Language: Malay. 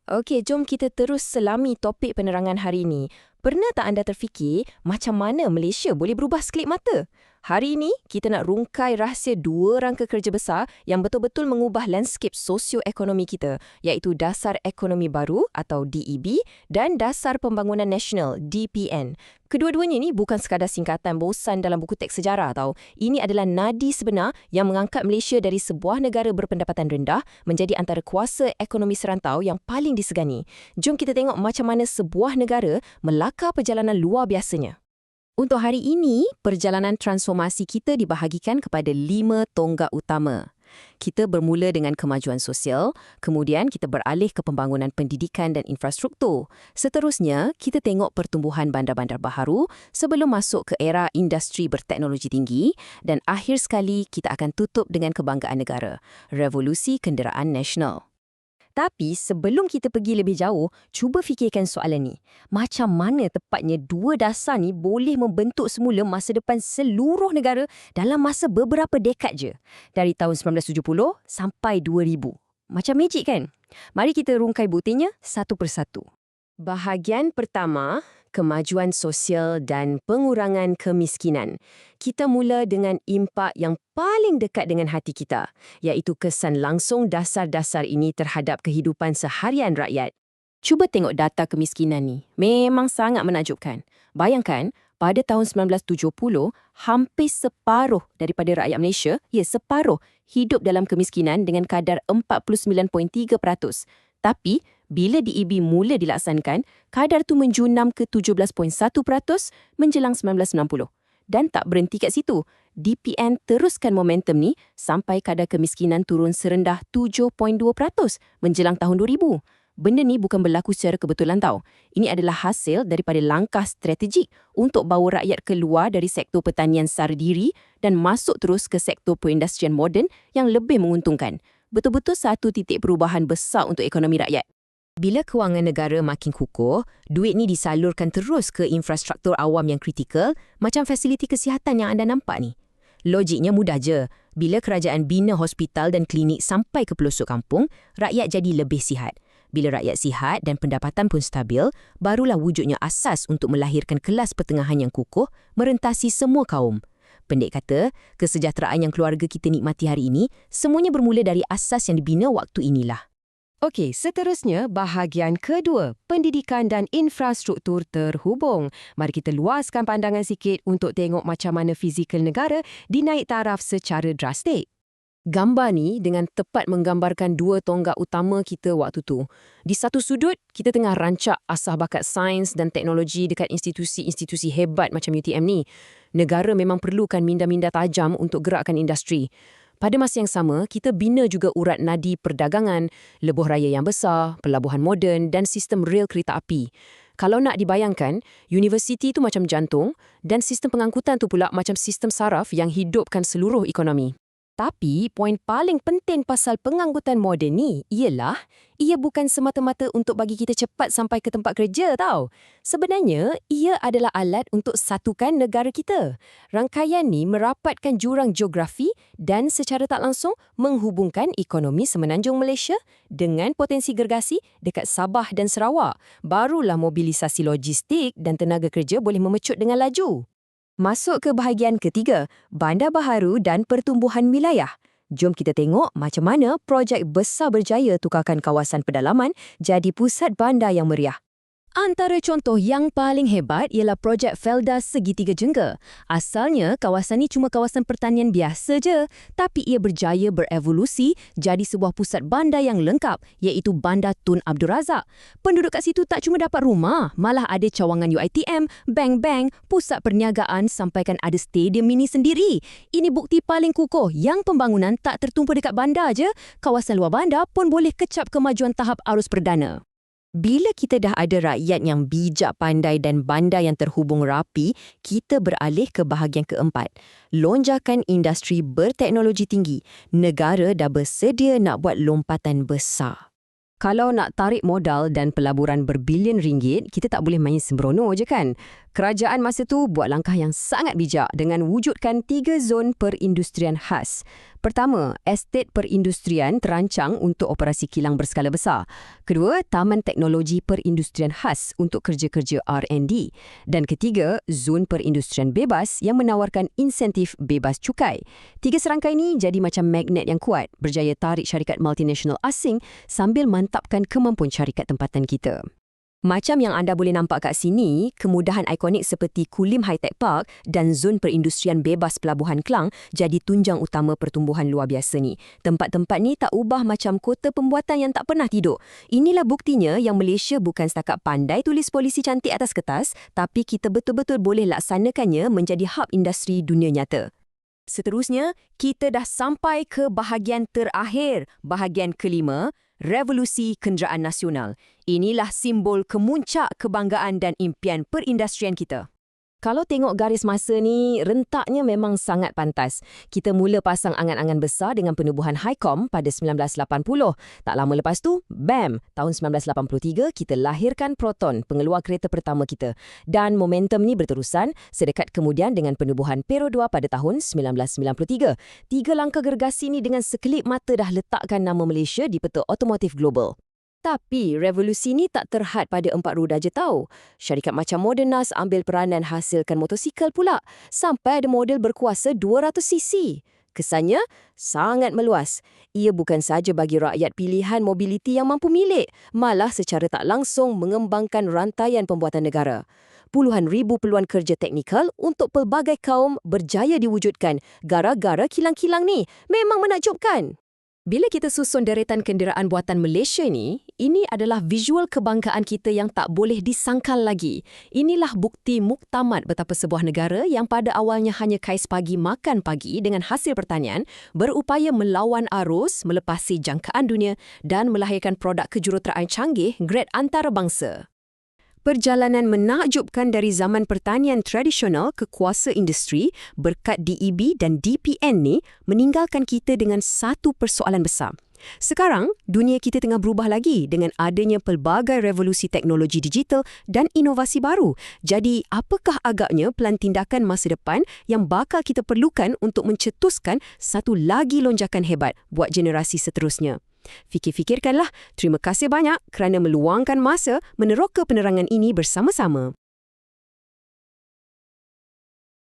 Okey, jom kita terus selami topik penerangan hari ini. Pernah tak anda terfikir macam mana Malaysia boleh berubah sekelip mata? Hari ini, kita nak rungkai rahsia dua rangka kerja besar yang betul-betul mengubah landscape sosioekonomi kita, iaitu Dasar Ekonomi Baru atau DEB dan Dasar Pembangunan Nasional DPN. Kedua-duanya ni bukan sekadar singkatan bosan dalam buku teks sejarah tau. Ini adalah nadi sebenar yang mengangkat Malaysia dari sebuah negara berpendapatan rendah menjadi antara kuasa ekonomi serantau yang paling disegani. Jom kita tengok macam mana sebuah negara melakar perjalanan luar biasanya. Untuk hari ini, perjalanan transformasi kita dibahagikan kepada 5 tonggak utama. Kita bermula dengan kemajuan sosial, kemudian kita beralih ke pembangunan pendidikan dan infrastruktur. Seterusnya, kita tengok pertumbuhan bandar-bandar baharu sebelum masuk ke era industri berteknologi tinggi dan akhir sekali kita akan tutup dengan kebanggaan negara, revolusi kenderaan nasional. Tapi sebelum kita pergi lebih jauh, cuba fikirkan soalan ni. Macam mana tepatnya dua dasar ni boleh membentuk semula masa depan seluruh negara dalam masa beberapa dekad je? Dari tahun 1970 sampai 2000. Macam magic kan? Mari kita rungkai buktinya satu persatu. Bahagian pertama, kemajuan sosial dan pengurangan kemiskinan. Kita mula dengan impak yang paling dekat dengan hati kita, iaitu kesan langsung dasar-dasar ini terhadap kehidupan seharian rakyat. Cuba tengok data kemiskinan ni. Memang sangat menakjubkan. Bayangkan, pada tahun 1970, hampir separuh daripada rakyat Malaysia, separuh, hidup dalam kemiskinan dengan kadar 49.3%. Tapi, bila DEB mula dilaksanakan, kadar tu menjunam ke 17.1% menjelang 1990. Dan tak berhenti kat situ. DPN teruskan momentum ni sampai kadar kemiskinan turun serendah 7.2% menjelang tahun 2000. Benda ni bukan berlaku secara kebetulan tau. Ini adalah hasil daripada langkah strategik untuk bawa rakyat keluar dari sektor pertanian sara diri dan masuk terus ke sektor perindustrian moden yang lebih menguntungkan. Betul-betul satu titik perubahan besar untuk ekonomi rakyat. Bila kewangan negara makin kukuh, duit ni disalurkan terus ke infrastruktur awam yang kritikal, macam fasiliti kesihatan yang anda nampak ni. Logiknya mudah je. Bila kerajaan bina hospital dan klinik sampai ke pelosok kampung, rakyat jadi lebih sihat. Bila rakyat sihat dan pendapatan pun stabil, barulah wujudnya asas untuk melahirkan kelas pertengahan yang kukuh, merentasi semua kaum. Pendek kata, kesejahteraan yang keluarga kita nikmati hari ini, semuanya bermula dari asas yang dibina waktu inilah. Okey, seterusnya bahagian kedua, pendidikan dan infrastruktur terhubung. Mari kita luaskan pandangan sikit untuk tengok macam mana fizikal negara dinaik taraf secara drastik. Gambar ni dengan tepat menggambarkan dua tonggak utama kita waktu tu. Di satu sudut, kita tengah rancak asah bakat sains dan teknologi dekat institusi-institusi hebat macam UTM ni. Negara memang perlukan minda-minda tajam untuk gerakkan industri. Pada masa yang sama, kita bina juga urat nadi perdagangan, lebuh raya yang besar, pelabuhan moden dan sistem rel kereta api. Kalau nak dibayangkan, universiti itu macam jantung dan sistem pengangkutan tu pula macam sistem saraf yang hidupkan seluruh ekonomi. Tapi, poin paling penting pasal pengangkutan moden ni ialah ia bukan semata-mata untuk bagi kita cepat sampai ke tempat kerja tau. Sebenarnya, ia adalah alat untuk satukan negara kita. Rangkaian ni merapatkan jurang geografi dan secara tak langsung menghubungkan ekonomi semenanjung Malaysia dengan potensi gergasi dekat Sabah dan Sarawak. Barulah mobilisasi logistik dan tenaga kerja boleh memecut dengan laju. Masuk ke bahagian ketiga, bandar baharu dan pertumbuhan wilayah. Jom kita tengok macam mana projek besar berjaya tukarkan kawasan pedalaman jadi pusat bandar yang meriah. Antara contoh yang paling hebat ialah projek Felda Segitiga Jengka. Asalnya, kawasan ini cuma kawasan pertanian biasa je, tapi ia berjaya berevolusi jadi sebuah pusat bandar yang lengkap, iaitu Bandar Tun Abdul Razak. Penduduk kat situ tak cuma dapat rumah, malah ada cawangan UiTM, bank-bank, pusat perniagaan sampaikan ada stadium mini sendiri. Ini bukti paling kukuh yang pembangunan tak tertumpu dekat bandar je, kawasan luar bandar pun boleh kecap kemajuan tahap arus perdana. Bila kita dah ada rakyat yang bijak pandai dan bandar yang terhubung rapi, kita beralih ke bahagian keempat. Lonjakan industri berteknologi tinggi. Negara dah bersedia nak buat lompatan besar. Kalau nak tarik modal dan pelaburan berbilion ringgit, kita tak boleh main sembrono je kan? Kerajaan masa tu buat langkah yang sangat bijak dengan wujudkan 3 zon perindustrian khas. Pertama, estet perindustrian terancang untuk operasi kilang berskala besar. Kedua, taman teknologi perindustrian khas untuk kerja-kerja R&D. Dan ketiga, zon perindustrian bebas yang menawarkan insentif bebas cukai. Tiga serangkai ini jadi macam magnet yang kuat, berjaya tarik syarikat multinasional asing sambil mantapkan kemampuan syarikat tempatan kita. Macam yang anda boleh nampak kat sini, kemudahan ikonik seperti Kulim High-Tech Park dan zon perindustrian bebas Pelabuhan Klang jadi tunjang utama pertumbuhan luar biasa ni. Tempat-tempat ni tak ubah macam kota pembuatan yang tak pernah tidur. Inilah buktinya yang Malaysia bukan setakat pandai tulis polisi cantik atas kertas, tapi kita betul-betul boleh laksanakannya menjadi hub industri dunia nyata. Seterusnya, kita dah sampai ke bahagian terakhir, bahagian kelima, Revolusi Kenderaan Nasional. Inilah simbol kemuncak kebanggaan dan impian perindustrian kita. Kalau tengok garis masa ni, rentaknya memang sangat pantas. Kita mula pasang angan-angan besar dengan penubuhan HiCom pada 1980. Tak lama lepas tu, BAM! Tahun 1983, kita lahirkan Proton, pengeluar kereta pertama kita. Dan momentum ni berterusan, sedekat kemudian dengan penubuhan Pero 2 pada tahun 1993. Tiga langkah gergasi ni dengan sekelip mata dah letakkan nama Malaysia di peta otomotif global. Tapi revolusi ni tak terhad pada empat roda je tau. Syarikat macam Modernas ambil peranan hasilkan motosikal pula, sampai ada model berkuasa 200cc. Kesannya sangat meluas. Ia bukan saja bagi rakyat pilihan mobiliti yang mampu milik, malah secara tak langsung mengembangkan rantaian pembuatan negara. Puluhan ribu peluang kerja teknikal untuk pelbagai kaum berjaya diwujudkan gara-gara kilang-kilang ni. Memang menakjubkan. Bila kita susun deretan kenderaan buatan Malaysia ni, ini adalah visual kebanggaan kita yang tak boleh disangkal lagi. Inilah bukti muktamad betapa sebuah negara yang pada awalnya hanya kais pagi makan pagi dengan hasil pertanian, berupaya melawan arus, melepasi jangkaan dunia dan melahirkan produk kejuruteraan canggih grade antarabangsa. Perjalanan menakjubkan dari zaman pertanian tradisional ke kuasa industri berkat DEB dan DPN ni meninggalkan kita dengan satu persoalan besar. Sekarang, dunia kita tengah berubah lagi dengan adanya pelbagai revolusi teknologi digital dan inovasi baru. Jadi, apakah agaknya pelan tindakan masa depan yang bakal kita perlukan untuk mencetuskan satu lagi lonjakan hebat buat generasi seterusnya? Fikir-fikirkanlah. Terima kasih banyak kerana meluangkan masa meneroka penerangan ini bersama-sama.